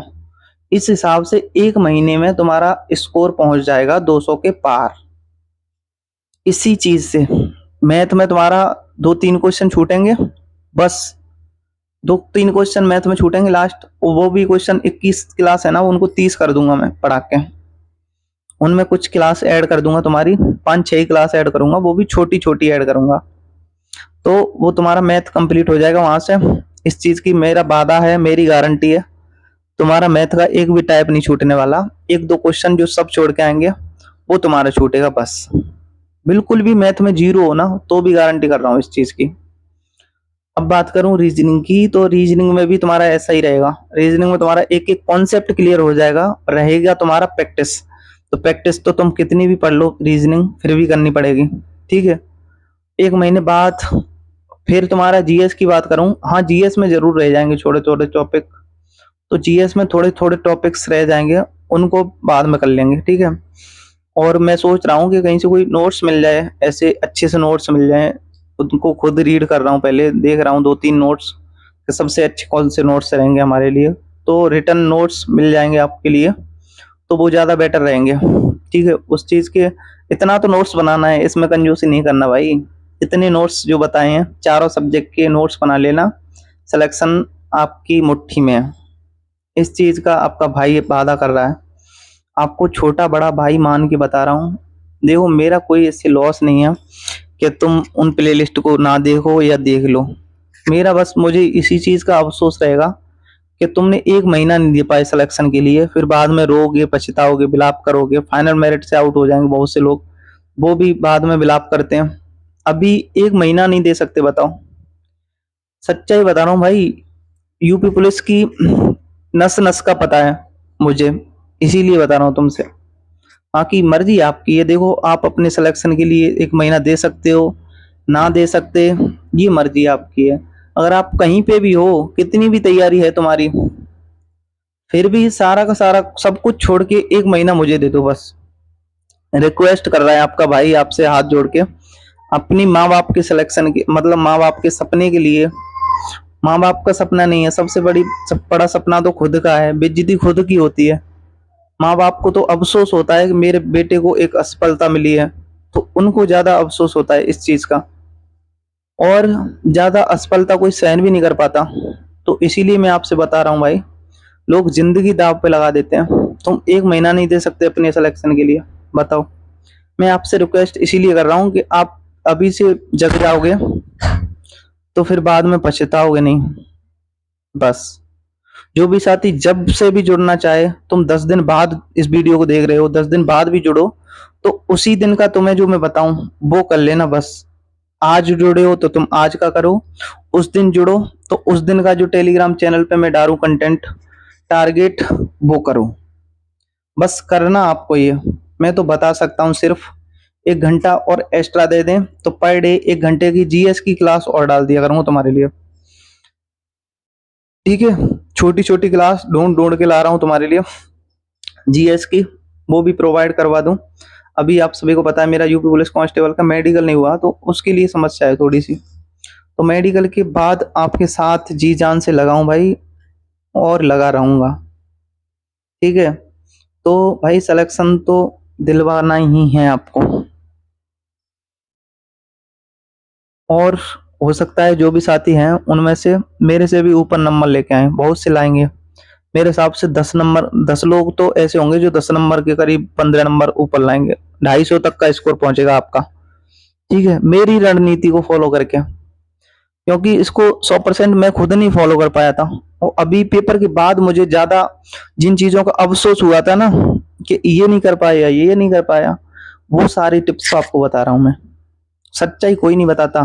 इस हिसाब से 1 महीने में तुम्हारा स्कोर पहुंच जाएगा 200 के पार। इसी चीज से मैथ में तुम्हारा 2-3 क्वेश्चन छूटेंगे, बस 2-3 क्वेश्चन मैथ में छूटेंगे लास्ट। वो भी क्वेश्चन 21 क्लास है ना, उनको 30 कर दूंगा मैं पढ़ा के। उनमें कुछ क्लास ऐड कर दूंगा, तुम्हारी 5-6 क्लास ऐड करूंगा, वो भी छोटी छोटी ऐड करूंगा। तो वो तुम्हारा मैथ कंप्लीट हो जाएगा वहां से। इस चीज की मेरा वादा है, मेरी गारंटी है, तुम्हारा मैथ का एक भी टाइप नहीं छूटने वाला। 1-2 क्वेश्चन जो सब छोड़ के आएंगे वो तुम्हारा छूटेगा बस। बिल्कुल भी मैथ में जीरो हो ना तो भी गारंटी कर रहा हूँ इस चीज की। अब बात करूं रीजनिंग की, तो रीजनिंग में भी तुम्हारा ऐसा ही रहेगा। रीजनिंग में तुम्हारा एक एक कॉन्सेप्ट क्लियर हो जाएगा, रहेगा तुम्हारा प्रैक्टिस। तो प्रैक्टिस तो तुम कितनी भी पढ़ लो रीजनिंग फिर भी करनी पड़ेगी, ठीक है। 1 महीने बाद फिर तुम्हारा जीएस की बात करूं, हाँ जीएस में जरूर रह जाएंगे छोटे छोटे टॉपिक। तो जीएस में थोड़े थोड़े टॉपिक्स रह जाएंगे, उनको बाद में कर लेंगे, ठीक है। और मैं सोच रहा हूँ कि कहीं से कोई नोट्स मिल जाए, ऐसे अच्छे से नोट्स मिल जाए, उनको खुद रीड कर रहा हूँ, पहले देख रहा हूँ 2-3 नोट्स कि सबसे अच्छे कौन से नोट्स रहेंगे हमारे लिए। तो रिटर्न नोट्स मिल जाएंगे आपके लिए, तो वो ज़्यादा बेटर रहेंगे, ठीक है। उस चीज़ के इतना तो नोट्स बनाना है, इसमें कंजूसी नहीं करना भाई। इतने नोट्स जो बताए हैं, चारों सब्जेक्ट के नोट्स बना लेना, सिलेक्शन आपकी मुट्ठी में है। इस चीज़ का आपका भाई वादा कर रहा है, आपको छोटा बड़ा भाई मान के बता रहा हूँ। देखो मेरा कोई इससे लॉस नहीं है कि तुम उन प्लेलिस्ट को ना देखो या देख लो। मेरा बस मुझे इसी चीज़ का अफसोस रहेगा कि तुमने 1 महीना नहीं दे पाए सिलेक्शन के लिए, फिर बाद में रोगे, पछताओगे, विलाप करोगे। फाइनल मेरिट से आउट हो जाएंगे बहुत से लोग, वो भी बाद में विलाप करते हैं। अभी 1 महीना नहीं दे सकते, बताओ। सच्चाई बता रहा हूँ भाई, यूपी पुलिस की नस नस का पता है मुझे, इसीलिए बता रहा हूँ तुमसे। बाकी मर्जी आपकी है, देखो आप अपने सिलेक्शन के लिए 1 महीना दे सकते हो, ना दे सकते, ये मर्जी आपकी है। अगर आप कहीं पे भी हो, कितनी भी तैयारी है तुम्हारी, फिर भी सारा का सारा सब कुछ छोड़ के 1 महीना मुझे दे दो बस। रिक्वेस्ट कर रहा है आपका भाई आपसे हाथ जोड़ के, अपनी माँ बाप के सिलेक्शन के, मतलब माँ बाप के सपने के लिए। माँ बाप का सपना नहीं है, सबसे सब बड़ा सपना तो खुद का है, बेइज्जती खुद की होती है। माँ बाप को तो अफसोस होता है कि मेरे बेटे को एक असफलता मिली है, तो उनको ज्यादा अफसोस होता है इस चीज का, और ज्यादा असफलता कोई सहन भी नहीं कर पाता। तो इसीलिए मैं आपसे बता रहा हूँ भाई, लोग जिंदगी दाव पे लगा देते हैं। तुम 1 महीना नहीं दे सकते अपने सिलेक्शन के लिए, बताओ। मैं आपसे रिक्वेस्ट इसीलिए कर रहा हूँ कि आप अभी से जग जाओगे तो फिर बाद में पछताओगे नहीं, बस। जो भी साथी जब से भी जुड़ना चाहे, तुम 10 दिन बाद इस वीडियो को देख रहे हो, 10 दिन बाद भी जुड़ो, तो उसी दिन का तुम्हें जो मैं बताऊं वो कर लेना बस। आज जुड़े हो तो तुम आज का करो, उस दिन जुड़ो तो उस दिन का जो टेलीग्राम चैनल पे मैं डालूं कंटेंट टारगेट, वो करो। बस करना आपको ये, मैं तो बता सकता हूँ, सिर्फ 1 घंटा और एक्स्ट्रा दे दें तो पर डे 1 घंटे की जीएस की क्लास और डाल दिया करूंगा तुम्हारे लिए, ठीक है। छोटी छोटी क्लास ढूंढ ढूंढ के ला रहा हूँ तुम्हारे लिए जीएस की, वो भी प्रोवाइड करवा दूं। अभी आप सभी को पता है मेरा यूपी पुलिस कांस्टेबल का मेडिकल नहीं हुआ, तो उसके लिए समस्या है थोड़ी सी। तो मेडिकल के बाद आपके साथ जी जान से लगाऊं भाई, और लगा रहूंगा, ठीक है। तो भाई सिलेक्शन तो दिलवाना ही है आपको, और हो सकता है जो भी साथी हैं उनमें से मेरे से भी ऊपर नंबर लेके आए, बहुत से लाएंगे। मेरे हिसाब से 10 नंबर, 10 लोग तो ऐसे होंगे जो 10 नंबर के करीब 15 नंबर ऊपर लाएंगे, 250 तक का स्कोर पहुंचेगा आपका, ठीक है, मेरी रणनीति को फॉलो करके। क्योंकि इसको 100% मैं खुद नहीं फॉलो कर पाया था, और अभी पेपर के बाद मुझे ज्यादा जिन चीजों का अफसोस हुआ था ना कि ये नहीं कर पाया, ये नहीं कर पाया, वो सारी टिप्स आपको बता रहा हूं मैं। सच्चाई कोई नहीं बताता,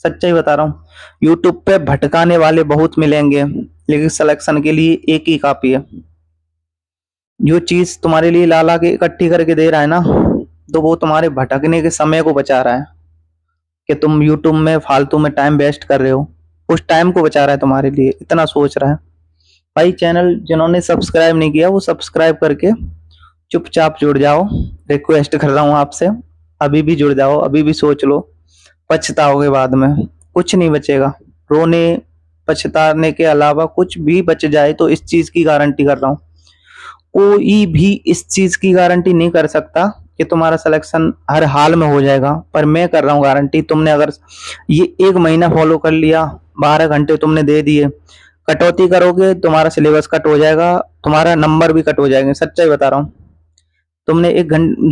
सच्चाई बता रहा हूँ। यूट्यूब पे भटकाने वाले बहुत मिलेंगे, लेकिन सिलेक्शन के लिए एक ही काफी है। जो चीज तुम्हारे लिए लाला के इकट्ठी करके दे रहा है ना, तो वो तुम्हारे भटकने के समय को बचा रहा है, कि तुम यूट्यूब में फालतू में टाइम वेस्ट कर रहे हो, उस टाइम को बचा रहा है तुम्हारे लिए, इतना सोच रहा है। भाई चैनल जिन्होंने सब्सक्राइब नहीं किया वो सब्सक्राइब करके चुपचाप जुड़ जाओ, रिक्वेस्ट कर रहा हूँ आपसे। अभी भी जुड़ जाओ, अभी भी सोच लो, पछताओगे बाद में, कुछ नहीं बचेगा। रोने पछताने के अलावा कुछ भी बच जाए तो इस चीज की गारंटी कर रहा हूँ, कोई भी इस चीज की गारंटी नहीं कर सकता कि तुम्हारा सिलेक्शन हर हाल में हो जाएगा, पर मैं कर रहा हूँ गारंटी। तुमने अगर ये 1 महीना फॉलो कर लिया, 12 घंटे तुमने दे दिए, कटौती करोगे तुम्हारा सिलेबस कट हो जाएगा, तुम्हारा नंबर भी कट हो जाएंगे। सच्चाई बता रहा हूँ। तुमने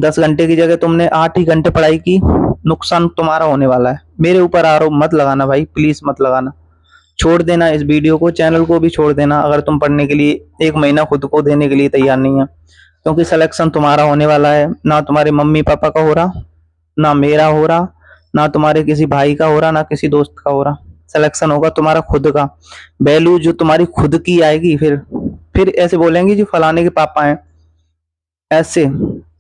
10 घंटे की जगह तुमने 8 ही घंटे पढ़ाई की, नुकसान तुम्हारा होने वाला है। मेरे ऊपर आरोप मत लगाना भाई, प्लीज मत लगाना। छोड़ देना इस वीडियो को, चैनल को भी छोड़ देना अगर तुम पढ़ने के लिए 1 महीना खुद को देने के लिए तैयार नहीं है। क्योंकि सिलेक्शन तुम्हारा होने वाला है, ना तुम्हारे मम्मी पापा का हो रहा, ना मेरा हो रहा, ना तुम्हारे किसी भाई का हो रहा, ना किसी दोस्त का हो रहा। सिलेक्शन होगा तुम्हारा खुद का। वैल्यू जो तुम्हारी खुद की आएगी, फिर ऐसे बोलेंगे जी फलाने के पापा हैं। ऐसे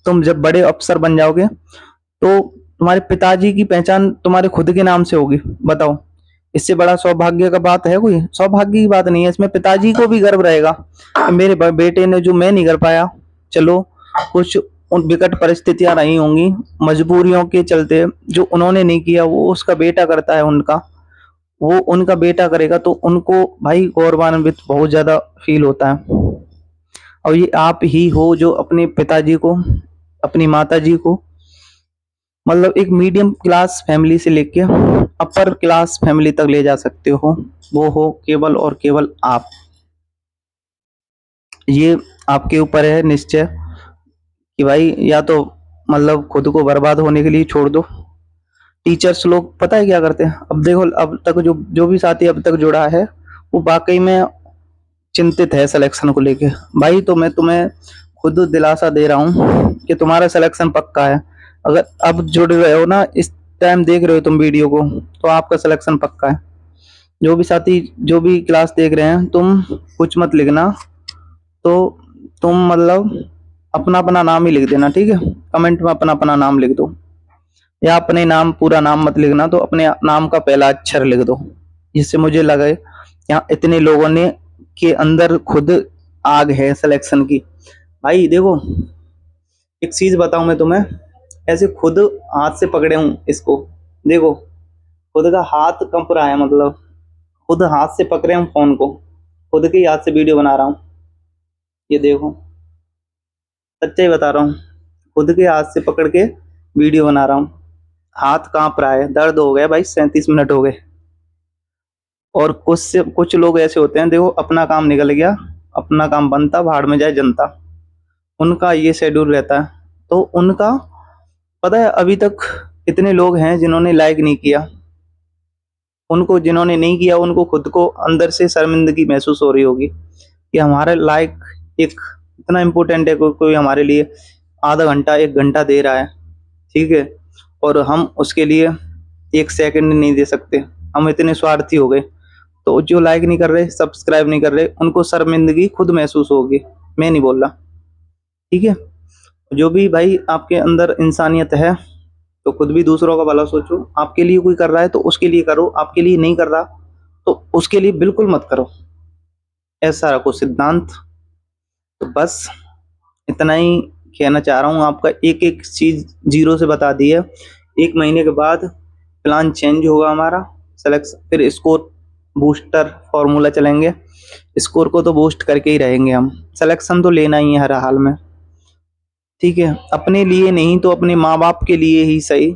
तुम जब बड़े अफसर बन जाओगे तो तुम्हारे पिताजी की पहचान तुम्हारे खुद के नाम से होगी। बताओ, इससे बड़ा सौभाग्य का बात है? कोई सौभाग्य की बात नहीं है इसमें। पिताजी को भी गर्व रहेगा कि मेरे बेटे ने जो मैं नहीं कर पाया, चलो कुछ उन विकट परिस्थितियां रही होंगी, मजबूरियों के चलते जो उन्होंने नहीं किया वो उसका बेटा करता है, वो उनका बेटा करेगा, तो उनको भाई गौरवान्वित बहुत ज्यादा फील होता है। और ये आप ही हो जो अपने पिताजी को, अपनी माताजी को, मतलब एक मीडियम क्लास फैमिली से लेके अपर क्लास फैमिली तक ले जा सकते हो। वो हो केवल और केवल आप। ये आपके ऊपर है निश्चय कि भाई या तो मतलब खुद को बर्बाद होने के लिए छोड़ दो। टीचर्स लोग पता है क्या करते हैं? अब देखो, अब तक जो जो भी साथी अब तक जुड़ा है वो वाकई में चिंतित है सिलेक्शन को लेके। भाई तो मैं तुम्हें खुद दिलासा दे रहा हूँ कि तुम्हारा सिलेक्शन पक्का है। अगर अब जुड़ रहे हो ना, इस टाइम देख रहे हो तुम वीडियो को, तो आपका सिलेक्शन पक्का है। जो भी साथी जो भी क्लास देख रहे हैं, तुम कुछ मत लिखना, तो तुम मतलब अपना अपना नाम ही लिख देना, ठीक है? कमेंट में अपना अपना नाम लिख दो, या अपने नाम पूरा नाम मत लिखना, तो अपने नाम का पहला अक्षर लिख दो, जिससे मुझे लगे यहाँ इतने लोगों ने के अंदर खुद आग है सिलेक्शन की। भाई देखो, एक चीज बताऊं मैं तुम्हें, ऐसे खुद हाथ से पकड़े हूं इसको, देखो खुद का हाथ कंप रहा है, मतलब खुद हाथ से पकड़े हूं फोन को, खुद के हाथ से वीडियो बना रहा हूं। ये देखो, सच्चाई बता रहा हूँ, खुद के हाथ से पकड़ के वीडियो बना रहा हूँ। हाथ कांप रहा है, दर्द हो गया भाई, 37 मिनट हो गए। और कुछ लोग ऐसे होते हैं, देखो अपना काम निकल गया, अपना काम बनता, भाड़ में जाए जनता, उनका ये शेड्यूल रहता है। तो उनका पता है, अभी तक इतने लोग हैं जिन्होंने लाइक नहीं किया, उनको जिन्होंने नहीं किया उनको खुद को अंदर से शर्मिंदगी महसूस हो रही होगी कि हमारा लाइक एक इतना इम्पोर्टेंट है, कोई हमारे लिए आधा घंटा 1 घंटा दे रहा है, ठीक है, और हम उसके लिए 1 सेकंड नहीं दे सकते। हम इतने स्वार्थी हो गए। तो जो लाइक नहीं कर रहे, सब्सक्राइब नहीं कर रहे, उनको शर्मिंदगी खुद महसूस होगी, मैं नहीं बोल रहा, ठीक है? जो भी भाई आपके अंदर इंसानियत है, तो खुद भी दूसरों का भला सोचो। आपके लिए कोई कर रहा है तो उसके लिए करो, आपके लिए नहीं कर रहा तो उसके लिए बिल्कुल मत करो। ऐसा रखो सिद्धांत। तो बस इतना ही कहना चाह रहा हूँ। आपका एक एक चीज जीरो से बता दी है। 1 महीने के बाद प्लान चेंज होगा हमारा सेलेक्शन, फिर स्कोर बूस्टर फॉर्मूला चलेंगे। स्कोर को तो बूस्ट करके ही रहेंगे हम। सिलेक्शन तो लेना ही है हर हाल में, ठीक है? अपने लिए नहीं तो अपने माँ बाप के लिए ही सही,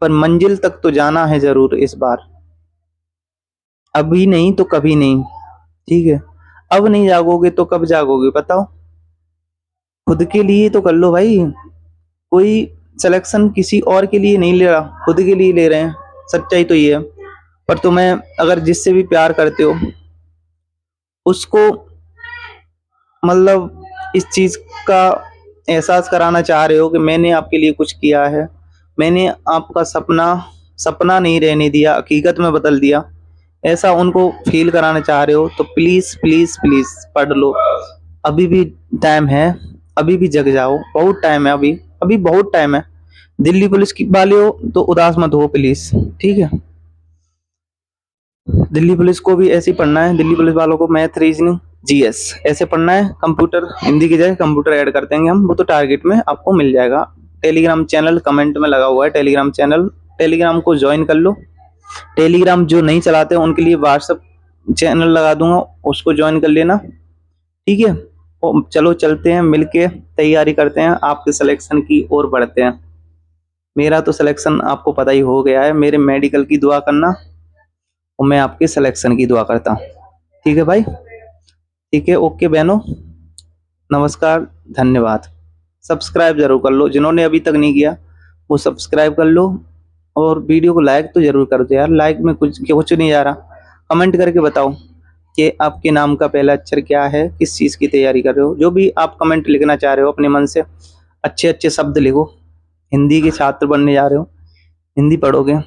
पर मंजिल तक तो जाना है जरूर इस बार। अभी नहीं तो कभी नहीं, ठीक है? अब नहीं जागोगे तो कब जागोगे बताओ? खुद के लिए तो कर लो भाई। कोई सिलेक्शन किसी और के लिए नहीं ले रहा, खुद के लिए ले रहे हैं। सच्चाई तो ये है। पर तुम्हें अगर जिससे भी प्यार करते हो उसको मतलब इस चीज का एहसास कराना चाह रहे हो कि मैंने आपके लिए कुछ किया है, मैंने आपका सपना सपना नहीं रहने दिया, हकीकत में बदल दिया, ऐसा उनको फील कराना चाह रहे हो, तो प्लीज प्लीज प्लीज पढ़ लो। अभी भी टाइम है, अभी भी जग जाओ, बहुत टाइम है, अभी अभी बहुत टाइम है। दिल्ली पुलिस की वाले हो तो उदास मत हो प्लीज, ठीक है? दिल्ली पुलिस को भी ऐसे ही पढ़ना है। दिल्ली पुलिस वालों को मैथ, रीजनिंग, जीएस ऐसे पढ़ना है। कंप्यूटर, हिंदी की जगह कंप्यूटर ऐड कर देंगे हम, वो तो टारगेट में आपको मिल जाएगा। टेलीग्राम चैनल कमेंट में लगा हुआ है, टेलीग्राम चैनल, टेलीग्राम को ज्वाइन कर लो। टेलीग्राम जो नहीं चलाते उनके लिए व्हाट्सएप चैनल लगा दूंगा, उसको ज्वाइन कर लेना, ठीक है? चलो चलते हैं मिलके, तैयारी करते हैं, आपके सिलेक्शन की ओर बढ़ते हैं। मेरा तो सिलेक्शन आपको पता ही हो गया है, मेरे मेडिकल की दुआ करना और मैं आपके सिलेक्शन की दुआ करता हूँ। ठीक है भाई, ठीक है, ओके बहनों, नमस्कार, धन्यवाद। सब्सक्राइब जरूर कर लो, जिन्होंने अभी तक नहीं किया वो सब्सक्राइब कर लो, और वीडियो को लाइक तो जरूर कर दो यार, लाइक में कुछ नहीं जा रहा। कमेंट करके बताओ कि आपके नाम का पहला अक्षर क्या है, किस चीज़ की तैयारी कर रहे हो, जो भी आप कमेंट लिखना चाह रहे हो अपने मन से, अच्छे अच्छे शब्द लिखो। हिंदी के छात्र बनने जा रहे हो, हिंदी पढ़ोगे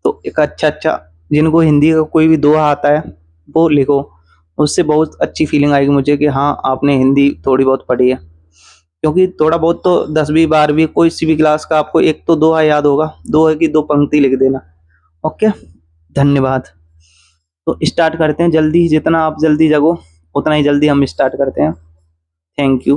तो एक अच्छा जिनको हिंदी का कोई भी दोहा आता है वो लिखो, उससे बहुत अच्छी फीलिंग आएगी मुझे कि हाँ आपने हिंदी थोड़ी बहुत पढ़ी है। क्योंकि थोड़ा बहुत तो 10वीं 12वीं कोई सी भी क्लास का आपको एक तो दोहा याद होगा, दोहे की 2 पंक्ति लिख देना। ओके, धन्यवाद। तो स्टार्ट करते हैं जल्दी, जितना आप जल्दी जगो उतना ही जल्दी हम स्टार्ट करते हैं। Thank you.